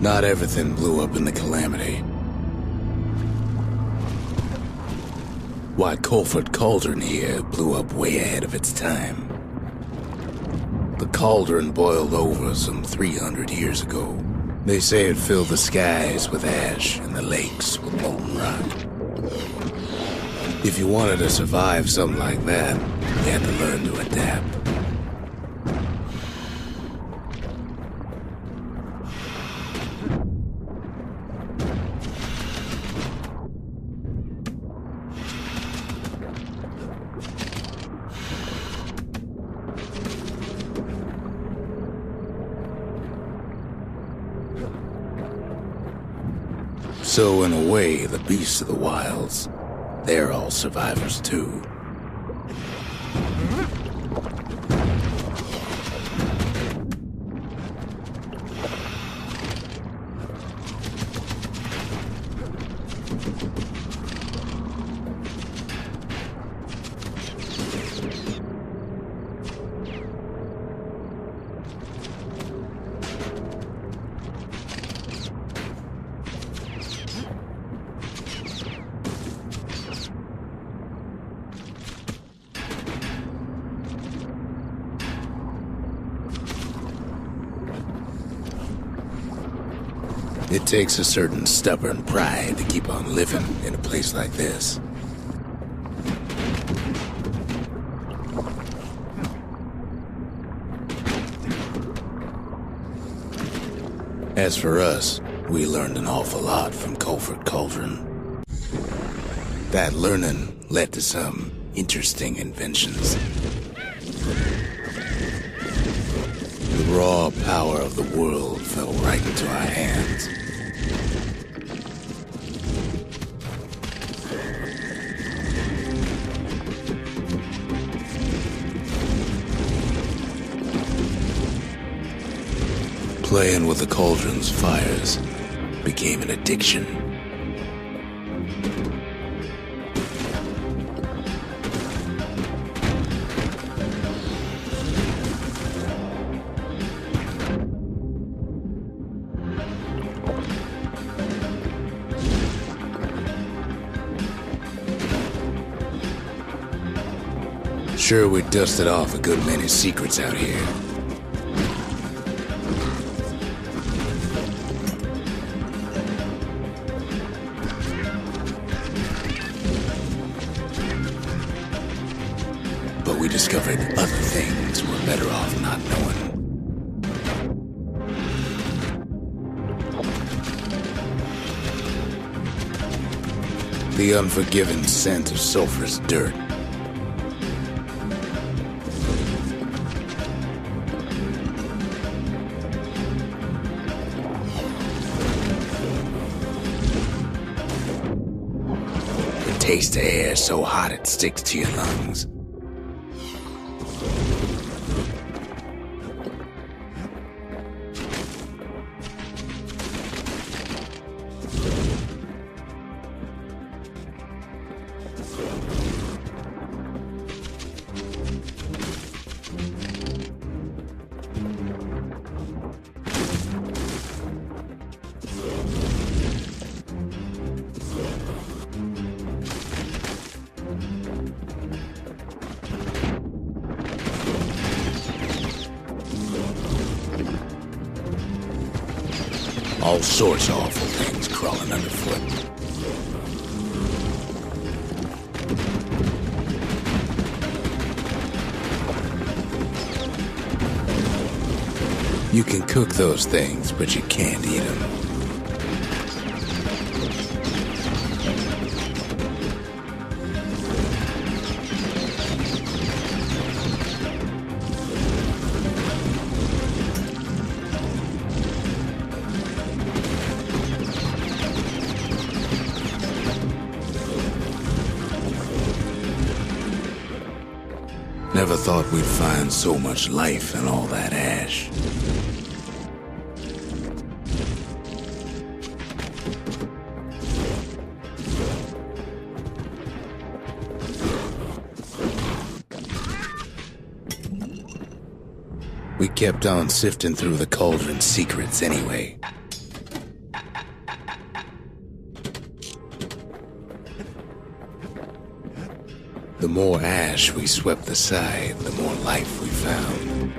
Not everything blew up in the Calamity. Why, Colford Cauldron here blew up way ahead of its time. The cauldron boiled over some 300 years ago. They say it filled the skies with ash and the lakes with molten rock. If you wanted to survive something like that, you had to learn to adapt. So in a way, the beasts of the wilds, they're all survivors too. It takes a certain stubborn pride to keep on living in a place like this. As for us, we learned an awful lot from Colford Cauldron. That learning led to some interesting inventions. The raw power of the world fell right into our hands. Playing with the cauldron's fires became an addiction. Sure, we dusted off a good many secrets out here. But we discovered other things we're better off not knowing. The unforgiving scent of sulfurous dirt. The taste of air so hot it sticks to your lungs. All sorts of awful things crawling underfoot. You can cook those things, but you can't eat them. Never thought we'd find so much life in all that ash. We kept on sifting through the cauldron's secrets anyway. The more ash we swept aside, the more life we found.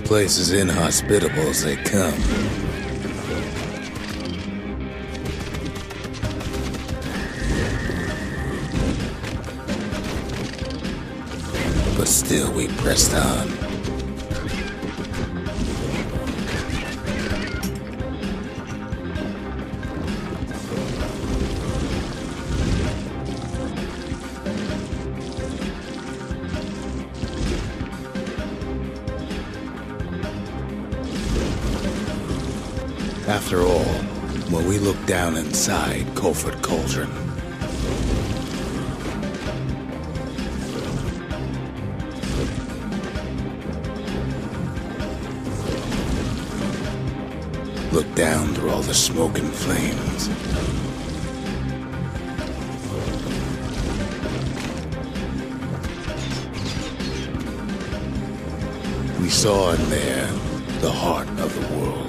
Place as inhospitable as they come. But still we pressed on. After all, when we looked down inside Colford Cauldron, looked down through all the smoke and flames, we saw in there the heart of the world.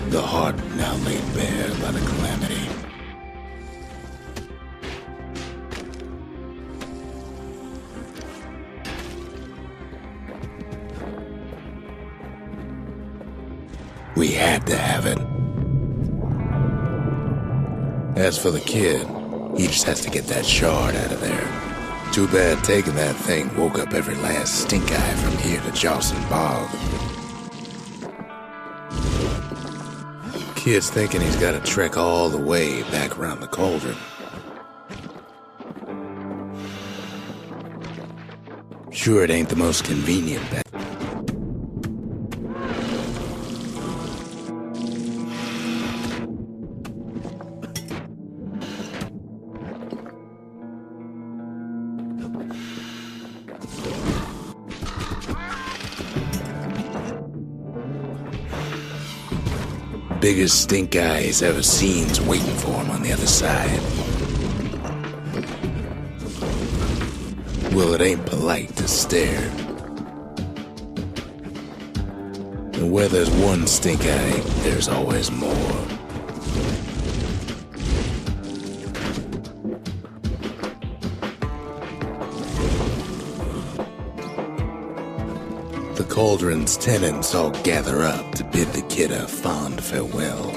The heart now laid bare by the calamity. We had to have it. As for the kid, he just has to get that shard out of there. Too bad taking that thing woke up every last stink eye from here to Jocelyn Bog. Kid's thinking he's got to trek all the way back around the cauldron. Sure, it ain't the most convenient path. Biggest stink eye he's ever seen's waiting for him on the other side. Well, it ain't polite to stare. And where there's one stink eye, there's always more. The cauldron's tenants all gather up to bid the kid a fond farewell.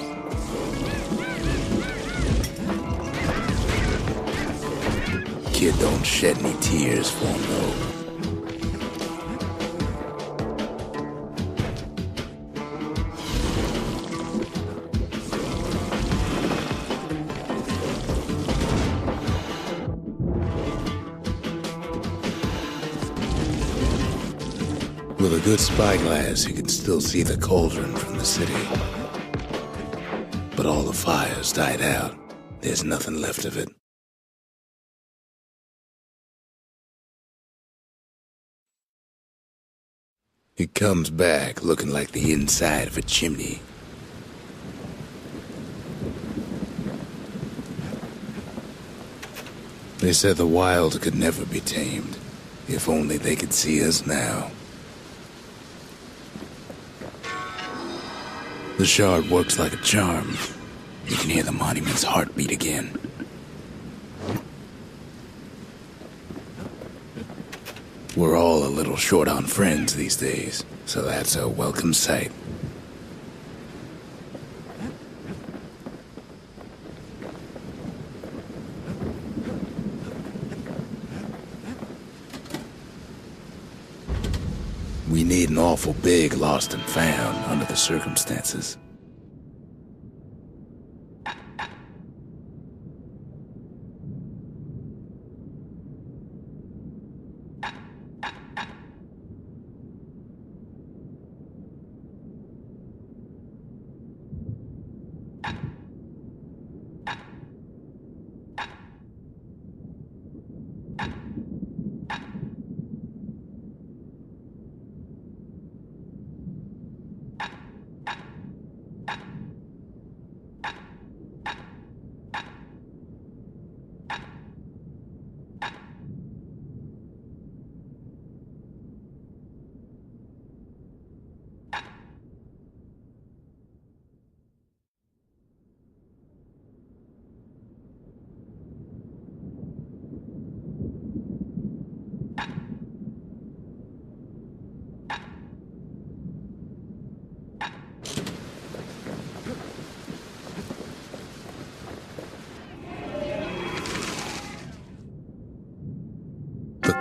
Kid don't shed any tears for him, though. With a good spyglass, you can still see the cauldron from the city. But all the fires died out. There's nothing left of it. It comes back looking like the inside of a chimney. They said the wild could never be tamed. If only they could see us now. The shard works like a charm. You can hear the monument's heartbeat again. We're all a little short on friends these days, so that's a welcome sight. We need an awful big lost and found under the circumstances.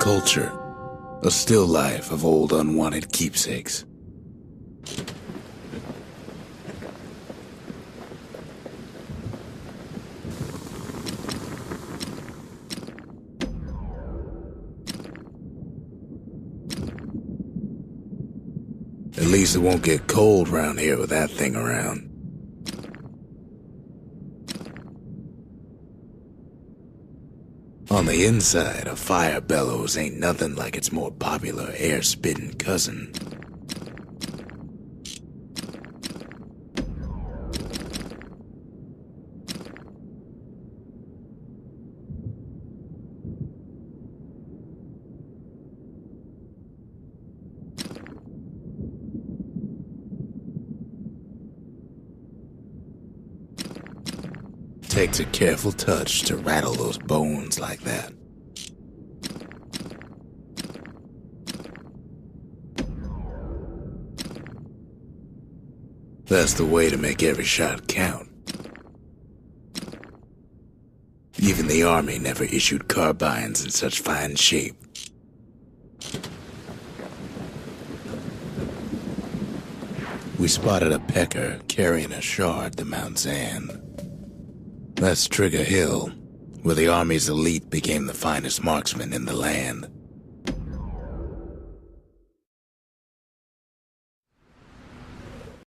culture, a still life of old unwanted keepsakes. At least it won't get cold around here with that thing around. On the inside, a fire bellows ain't nothing like its more popular air-spitting cousin. Takes a careful touch to rattle those bones like that. That's the way to make every shot count. Even the army never issued carbines in such fine shape. We spotted a pecker carrying a shard to Mount Zan. That's Trigger Hill, where the Army's elite became the finest marksmen in the land.